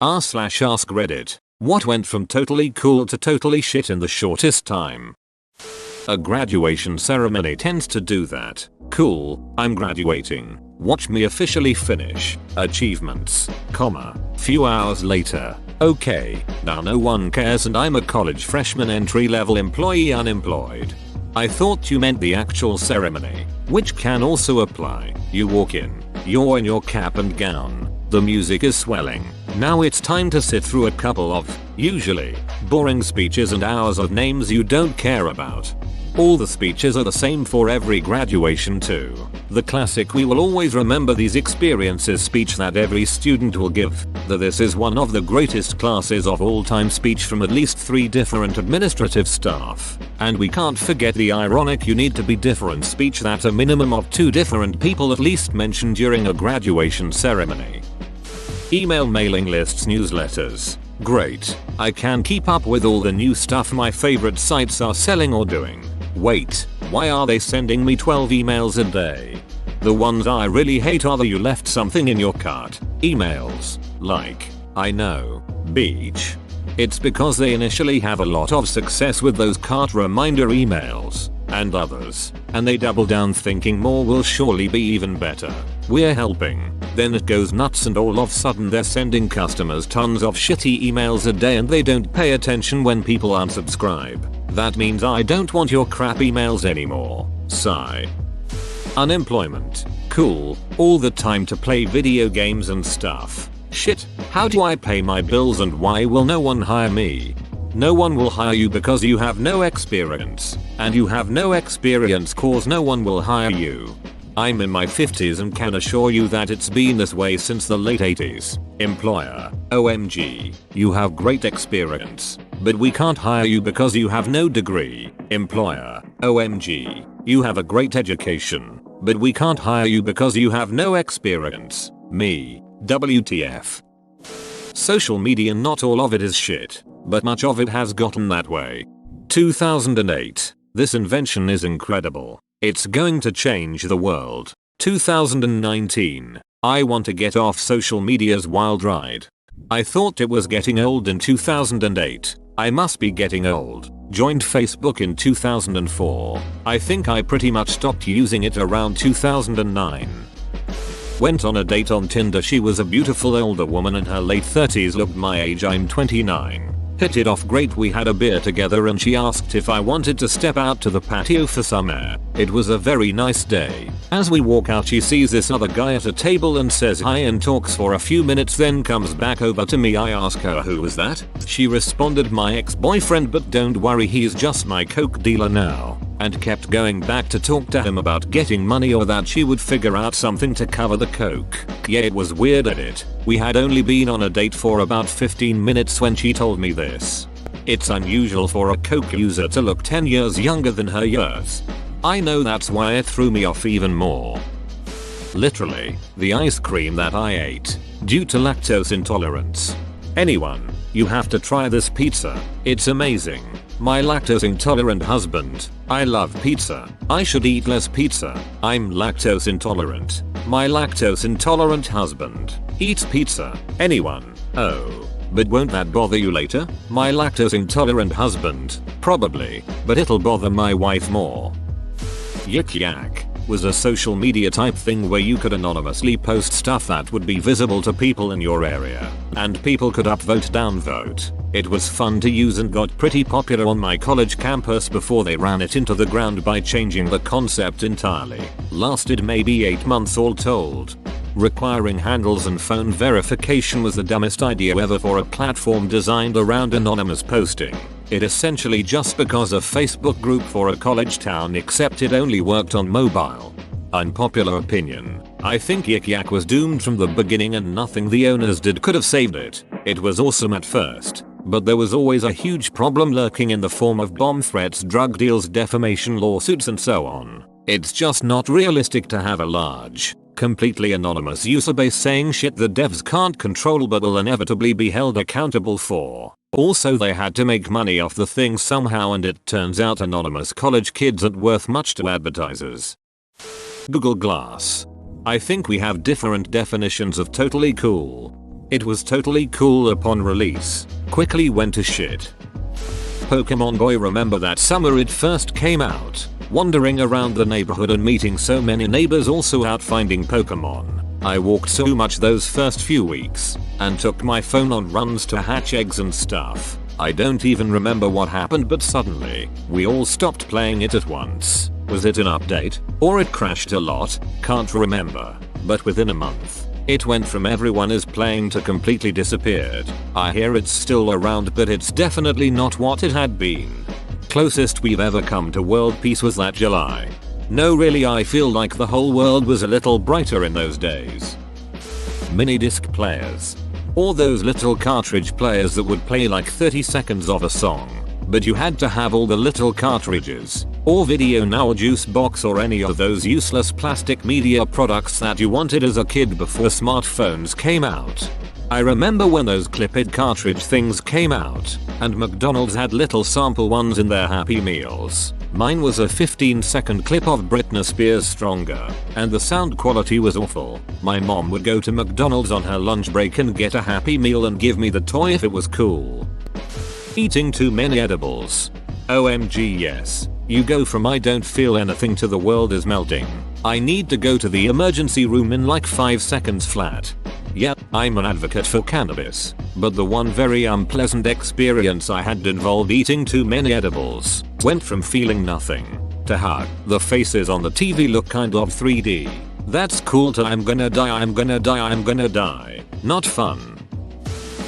r/ask Reddit. What went from totally cool to totally shit in the shortest time? A graduation ceremony tends to do that. Cool, I'm graduating. Watch me officially finish. Achievements, few hours later. Okay, now no one cares and I'm a college freshman entry-level employee unemployed. I thought you meant the actual ceremony, which can also apply. You walk in, you're in your cap and gown, the music is swelling. Now it's time to sit through a couple of, usually, boring speeches and hours of names you don't care about. All the speeches are the same for every graduation too. The classic "we will always remember these experiences" speech that every student will give. This is one of the greatest classes of all time speech from at least 3 different administrative staff. And we can't forget the ironic "you need to be different" speech that a minimum of 2 different people at least mention during a graduation ceremony. Email mailing lists, newsletters. Great. I can keep up with all the new stuff my favorite sites are selling or doing. Wait, why are they sending me 12 emails a day? The ones I really hate are the "you left something in your cart" emails. Like, I know, beach. It's because they initially have a lot of success with those cart reminder emails, and others, and they double down thinking more will surely be even better. We're helping. Then it goes nuts and all of a sudden they're sending customers tons of shitty emails a day and they don't pay attention when people unsubscribe. That means I don't want your crap emails anymore. Sigh. Unemployment. Cool. All the time to play video games and stuff. Shit. How do I pay my bills and why will no one hire me? No one will hire you because you have no experience. And you have no experience cause no one will hire you. I'm in my 50s and can assure you that it's been this way since the late 80s. Employer, OMG, you have great experience, but we can't hire you because you have no degree. Employer, OMG, you have a great education, but we can't hire you because you have no experience. Me, WTF. Social media, not all of it is shit, but much of it has gotten that way. 2008. This invention is incredible. It's going to change the world. 2019. I want to get off social media's wild ride. I thought it was getting old in 2008. I must be getting old. Joined Facebook in 2004. I think I pretty much stopped using it around 2009. Went on a date on Tinder. She was a beautiful older woman in her late 30s, looked my age. I'm 29. Hit it off great, we had a beer together and she asked if I wanted to step out to the patio for some air. It was a very nice day. As we walk out she sees this other guy at a table and says hi and talks for a few minutes, then comes back over to me. I ask her who was that? She responded my ex-boyfriend, but don't worry, he's just my coke dealer now. And kept going back to talk to him about getting money or that she would figure out something to cover the coke. Yeah, it was weird at it. We had only been on a date for about 15 minutes when she told me this. It's unusual for a coke user to look 10 years younger than her years. I know, that's why it threw me off even more. Literally, the ice cream that I ate, due to lactose intolerance. Anyone, you have to try this pizza. It's amazing. My lactose intolerant husband. I love pizza. I should eat less pizza. I'm lactose intolerant. My lactose intolerant husband eats pizza. Anyone? Oh. But won't that bother you later? My lactose intolerant husband. Probably. But it'll bother my wife more. Yik Yak was a social media type thing where you could anonymously post stuff that would be visible to people in your area. And people could upvote, downvote. It was fun to use and got pretty popular on my college campus before they ran it into the ground by changing the concept entirely. Lasted maybe 8 months all told. Requiring handles and phone verification was the dumbest idea ever for a platform designed around anonymous posting. It essentially just because a Facebook group for a college town, except it only worked on mobile. Unpopular opinion. I think Yik Yak was doomed from the beginning and nothing the owners did could have saved it. It was awesome at first, but there was always a huge problem lurking in the form of bomb threats, drug deals, defamation lawsuits and so on. It's just not realistic to have a large, completely anonymous user base saying shit the devs can't control but will inevitably be held accountable for. Also, they had to make money off the thing somehow, and it turns out anonymous college kids aren't worth much to advertisers. Google Glass. I think we have different definitions of totally cool. It was totally cool upon release, quickly went to shit. Pokemon Boy, remember that summer it first came out, wandering around the neighborhood and meeting so many neighbors also out finding Pokemon. I walked so much those first few weeks, and took my phone on runs to hatch eggs and stuff. I don't even remember what happened, but suddenly, we all stopped playing it at once. Was it an update? Or it crashed a lot? Can't remember. But within a month, it went from everyone is playing to completely disappeared. I hear it's still around, but it's definitely not what it had been. Closest we've ever come to world peace was that July. No, really, I feel like the whole world was a little brighter in those days. Mini disc players. Or those little cartridge players that would play like 30 seconds of a song, but you had to have all the little cartridges, or Video Now, Juice Box, or any of those useless plastic media products that you wanted as a kid before smartphones came out. I remember when those Clip-It cartridge things came out, and McDonald's had little sample ones in their Happy Meals. Mine was a 15-second clip of Britney Spears' Stronger, and the sound quality was awful. My mom would go to McDonald's on her lunch break and get a Happy Meal and give me the toy if it was cool. Eating too many edibles. OMG yes. You go from I don't feel anything to the world is melting. I need to go to the emergency room in like 5 seconds flat. Yep, I'm an advocate for cannabis, but the one very unpleasant experience I had involved eating too many edibles. Went from feeling nothing to how the faces on the TV look kind of 3D. That's cool to I'm gonna die, I'm gonna die, I'm gonna die. Not fun.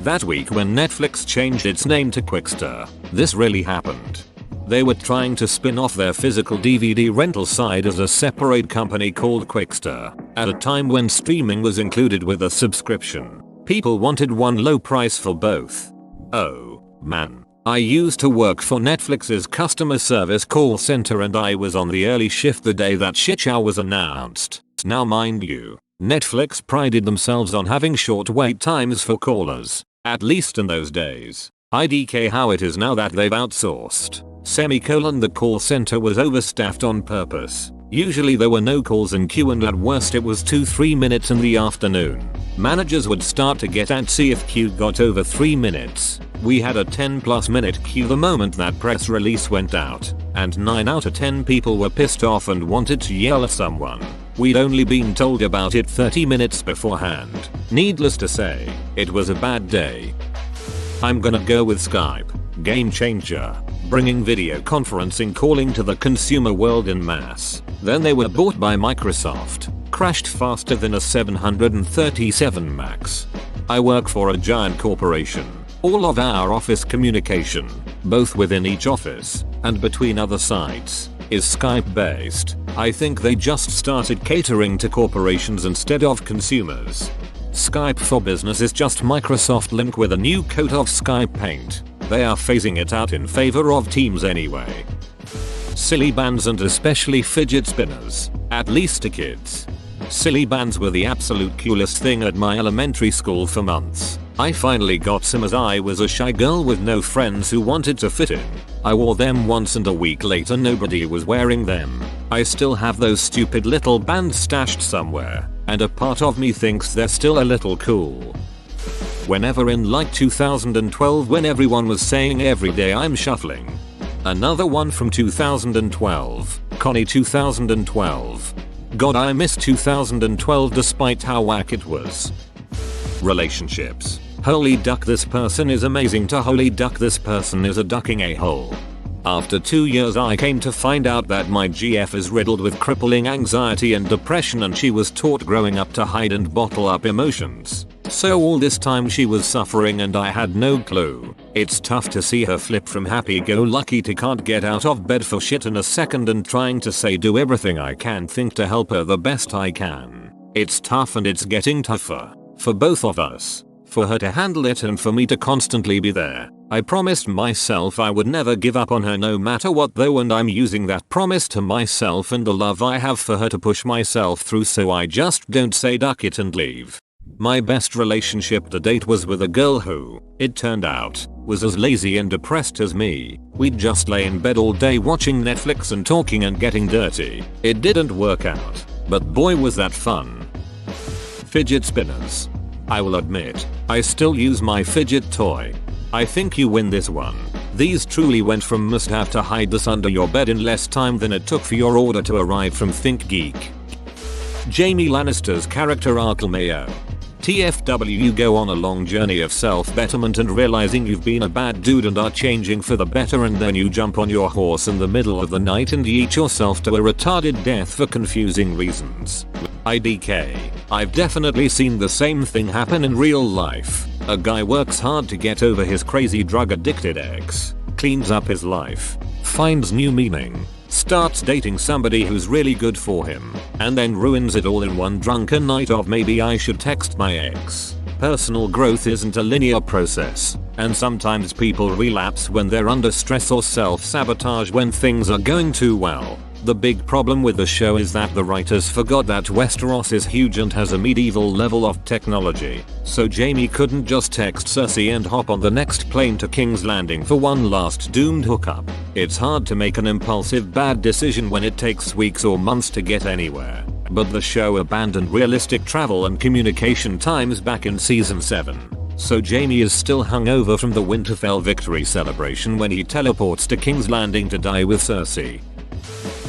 That week when Netflix changed its name to Qwikster, this really happened. They were trying to spin off their physical DVD rental side as a separate company called Qwikster, at a time when streaming was included with a subscription. People wanted one low price for both. Oh, man. I used to work for Netflix's customer service call center and I was on the early shift the day that shit show was announced. Now mind you, Netflix prided themselves on having short wait times for callers, at least in those days. IDK how it is now that they've outsourced. The call center was overstaffed on purpose. Usually there were no calls in queue and at worst it was 2-3 minutes in the afternoon. Managers would start to get antsy if queue got over 3 minutes. We had a 10+ minute queue the moment that press release went out, and 9 out of 10 people were pissed off and wanted to yell at someone. We'd only been told about it 30 minutes beforehand. Needless to say, it was a bad day. I'm gonna go with Skype. Game changer. Bringing video conferencing calling to the consumer world in mass. Then they were bought by Microsoft. Crashed faster than a 737 MAX. I work for a giant corporation. All of our office communication, both within each office and between other sites, is Skype based. I think they just started catering to corporations instead of consumers. Skype for Business is just Microsoft Lync with a new coat of Skype paint. They are phasing it out in favor of Teams anyway. Silly bands and especially fidget spinners, at least to kids. Silly bands were the absolute coolest thing at my elementary school for months. I finally got some as I was a shy girl with no friends who wanted to fit in. I wore them once and a week later nobody was wearing them. I still have those stupid little bands stashed somewhere, and a part of me thinks they're still a little cool. Whenever in like 2012 when everyone was saying every day I'm shuffling. Another one from 2012, Connie 2012. God, I miss 2012 despite how whack it was. Relationships. Holy duck, this person is amazing to holy duck, this person is a ducking a-hole. After 2 years I came to find out that my GF is riddled with crippling anxiety and depression and she was taught growing up to hide and bottle up emotions. So all this time she was suffering and I had no clue. It's tough to see her flip from happy-go-lucky to can't get out of bed for shit in a second and trying to say do everything I can think to help her the best I can. It's tough and it's getting tougher. For both of us. For her to handle it and for me to constantly be there. I promised myself I would never give up on her no matter what though, and I'm using that promise to myself and the love I have for her to push myself through so I just don't say duck it and leave. My best relationship to date was with a girl who, it turned out, was as lazy and depressed as me. We'd just lay in bed all day watching Netflix and talking and getting dirty. It didn't work out, but boy was that fun. Fidget spinners. I will admit, I still use my fidget toy. I think you win this one. These truly went from must have to hide this under your bed in less time than it took for your order to arrive from ThinkGeek. Jaime Lannister's character arc Mayo. TFW, you go on a long journey of self-betterment and realizing you've been a bad dude and are changing for the better, and then you jump on your horse in the middle of the night and eat yourself to a retarded death for confusing reasons. IDK. I've definitely seen the same thing happen in real life. A guy works hard to get over his crazy drug addicted ex, cleans up his life, finds new meaning, starts dating somebody who's really good for him, and then ruins it all in one drunken night of maybe I should text my ex. Personal growth isn't a linear process, and sometimes people relapse when they're under stress or self-sabotage when things are going too well. The big problem with the show is that the writers forgot that Westeros is huge and has a medieval level of technology, so Jaime couldn't just text Cersei and hop on the next plane to King's Landing for one last doomed hookup. It's hard to make an impulsive bad decision when it takes weeks or months to get anywhere, but the show abandoned realistic travel and communication times back in season 7. So Jaime is still hungover from the Winterfell victory celebration when he teleports to King's Landing to die with Cersei.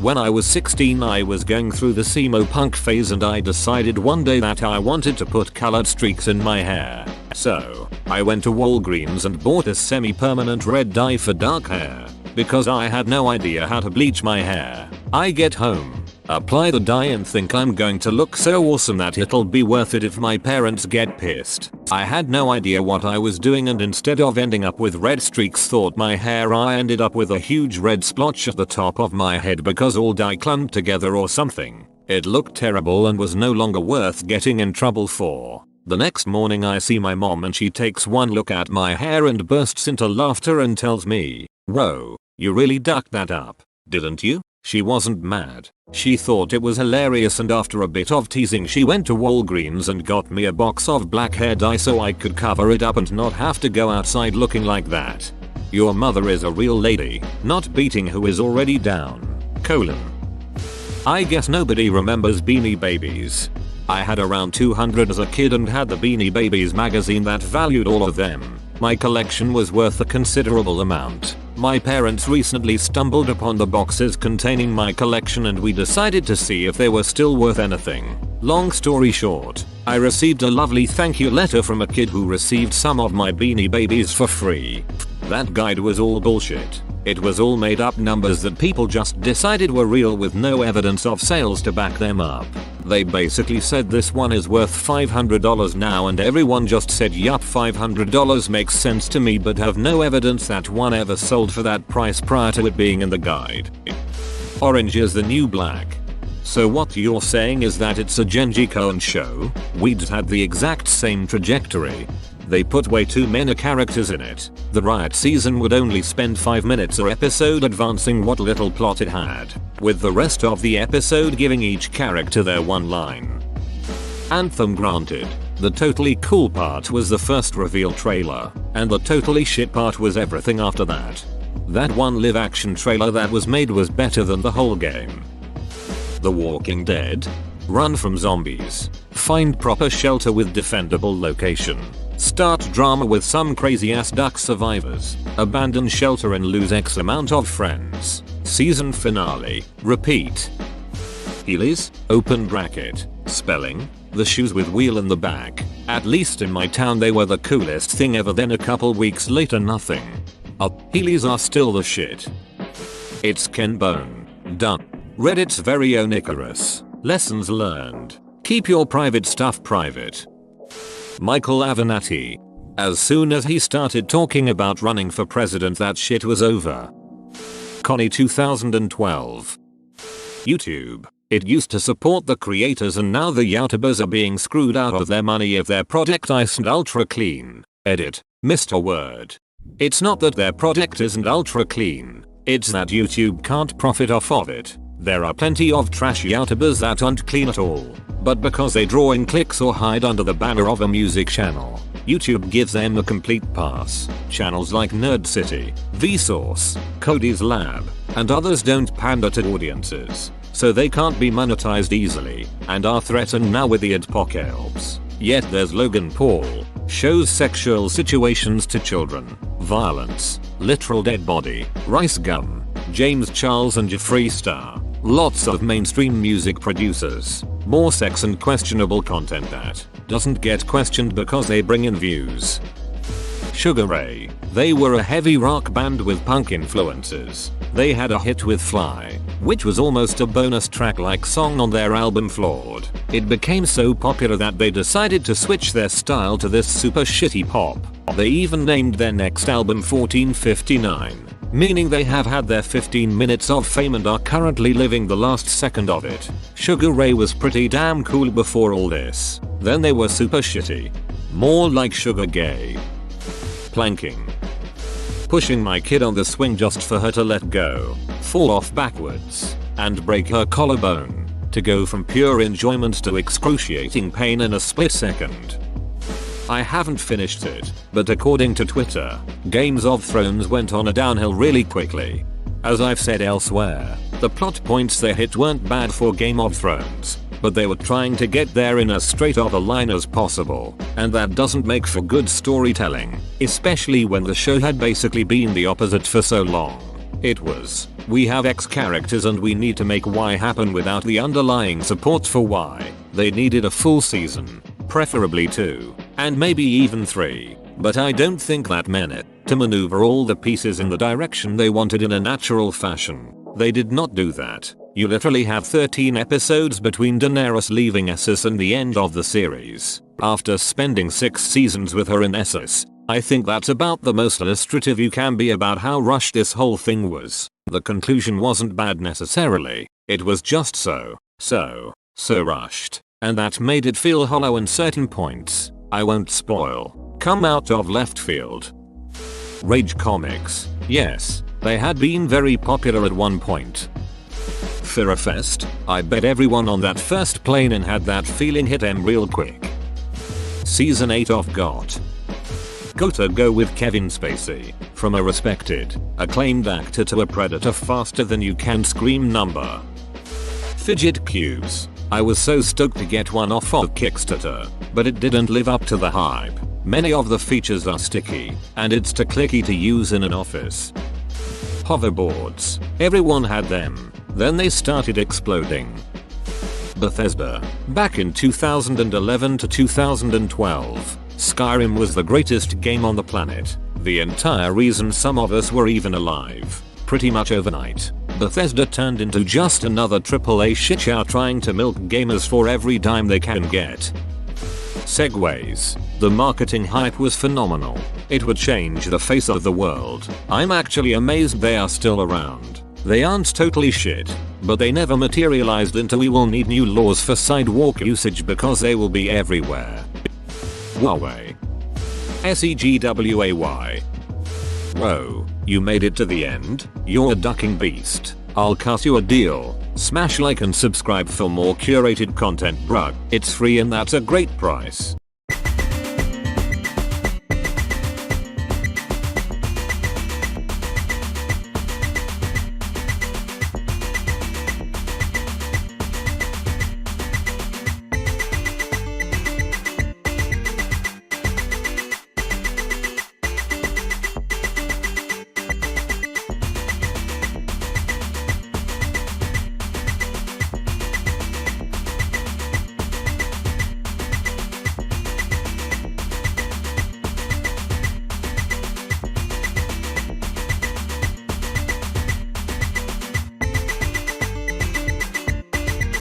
When I was 16, I was going through the emo punk phase and I decided one day that I wanted to put colored streaks in my hair. So, I went to Walgreens and bought a semi-permanent red dye for dark hair, because I had no idea how to bleach my hair. I get home, apply the dye and think I'm going to look so awesome that it'll be worth it if my parents get pissed. I had no idea what I was doing, and instead of ending up with red streaks throughout my hair, I ended up with a huge red splotch at the top of my head because all dye clumped together or something. It looked terrible and was no longer worth getting in trouble for. The next morning I see my mom and she takes one look at my hair and bursts into laughter and tells me, "Whoa, you really ducked that up, didn't you?" She wasn't mad. She thought it was hilarious, and after a bit of teasing she went to Walgreens and got me a box of black hair dye so I could cover it up and not have to go outside looking like that. Your mother is a real lady, not beating who is already down. I guess nobody remembers Beanie Babies. I had around 200 as a kid and had the Beanie Babies magazine that valued all of them. My collection was worth a considerable amount. My parents recently stumbled upon the boxes containing my collection and we decided to see if they were still worth anything. Long story short, I received a lovely thank you letter from a kid who received some of my Beanie Babies for free. That guide was all bullshit. It was all made up numbers that people just decided were real with no evidence of sales to back them up. They basically said this one is worth $500 now, and everyone just said yup, $500 makes sense to me, but have no evidence that one ever sold for that price prior to it being in the guide. Orange is the new black. So what you're saying is that it's a Genji Cohen show? We'd had the exact same trajectory. They put way too many characters in it. The Riot season would only spend 5 minutes a episode advancing what little plot it had, with the rest of the episode giving each character their one line. Anthem granted. The totally cool part was the first reveal trailer, and the totally shit part was everything after that. That one live action trailer that was made was better than the whole game. The Walking Dead. Run from zombies. Find proper shelter with defendable location. Start drama with some crazy ass duck survivors. Abandon shelter and lose X amount of friends. Season finale. Repeat. Heelys, open bracket. Spelling. The shoes with wheel in the back. At least in my town they were the coolest thing ever, then a couple weeks later nothing. Heelys are still the shit. It's Ken Bone. Done. Reddit's very own Icarus. Lessons learned. Keep your private stuff private. Michael Avenatti. As soon as he started talking about running for president, that shit was over. Connie 2012. YouTube. It used to support the creators and now the YouTubers are being screwed out of their money if their product isn't ultra clean. Edit. Mr. Word. It's not that their product isn't ultra clean. It's that YouTube can't profit off of it. There are plenty of trash YouTubers that aren't clean at all, but because they draw in clicks or hide under the banner of a music channel, YouTube gives them a complete pass. Channels like Nerd City, Vsauce, Cody's Lab, and others don't pander to audiences, so they can't be monetized easily, and are threatened now with the adpocalypse. Yet there's Logan Paul. Shows sexual situations to children, violence, literal dead body, Rice Gum, James Charles and Jeffree Star. Lots of mainstream music producers. More sex and questionable content that doesn't get questioned because they bring in views. Sugar Ray. They were a heavy rock band with punk influences. They had a hit with Fly, which was almost a bonus track-like song on their album Flawed. It became so popular that they decided to switch their style to this super shitty pop. They even named their next album 1459, meaning they have had their 15 minutes of fame and are currently living the last second of it. Sugar Ray was pretty damn cool before all this. Then they were super shitty. More like Sugar Gay. Planking. Pushing my kid on the swing just for her to let go, fall off backwards, and break her collarbone, to go from pure enjoyment to excruciating pain in a split second. I haven't finished it, but according to Twitter, Games of Thrones went on a downhill really quickly. As I've said elsewhere, the plot points they hit weren't bad for Game of Thrones, but they were trying to get there in as straight of a line as possible, and that doesn't make for good storytelling, especially when the show had basically been the opposite for so long. It was, we have X characters and we need to make Y happen without the underlying support for Y. They needed a full season, preferably 2, and maybe even 3, but I don't think that meant to maneuver all the pieces in the direction they wanted in a natural fashion. They did not do that. You literally have 13 episodes between Daenerys leaving Essos and the end of the series. After spending 6 seasons with her in Essos, I think that's about the most illustrative you can be about how rushed this whole thing was. The conclusion wasn't bad necessarily, it was just so rushed. And that made it feel hollow in certain points. I won't spoil. Come out of left field. Rage Comics. Yes, they had been very popular at one point. Firefest, I bet everyone on that first plane and had that feeling hit them real quick. Season 8 of GOT. Gotta go with Kevin Spacey, from a respected, acclaimed actor to a predator faster than you can scream number. Fidget cubes. I was so stoked to get one off of Kickstarter, but it didn't live up to the hype. Many of the features are sticky, and it's too clicky to use in an office. Hoverboards. Everyone had them. Then they started exploding. Bethesda. Back in 2011 to 2012, Skyrim was the greatest game on the planet. The entire reason some of us were even alive. Pretty much overnight, Bethesda turned into just another AAA shitshow trying to milk gamers for every dime they can get. Segways. The marketing hype was phenomenal. It would change the face of the world. I'm actually amazed they are still around. They aren't totally shit, but they never materialized into we will need new laws for sidewalk usage because they will be everywhere. Huawei. SEGWAY. Whoa, you made it to the end? You're a ducking beast. I'll cut you a deal. Smash like and subscribe for more curated content, bruh. It's free and that's a great price.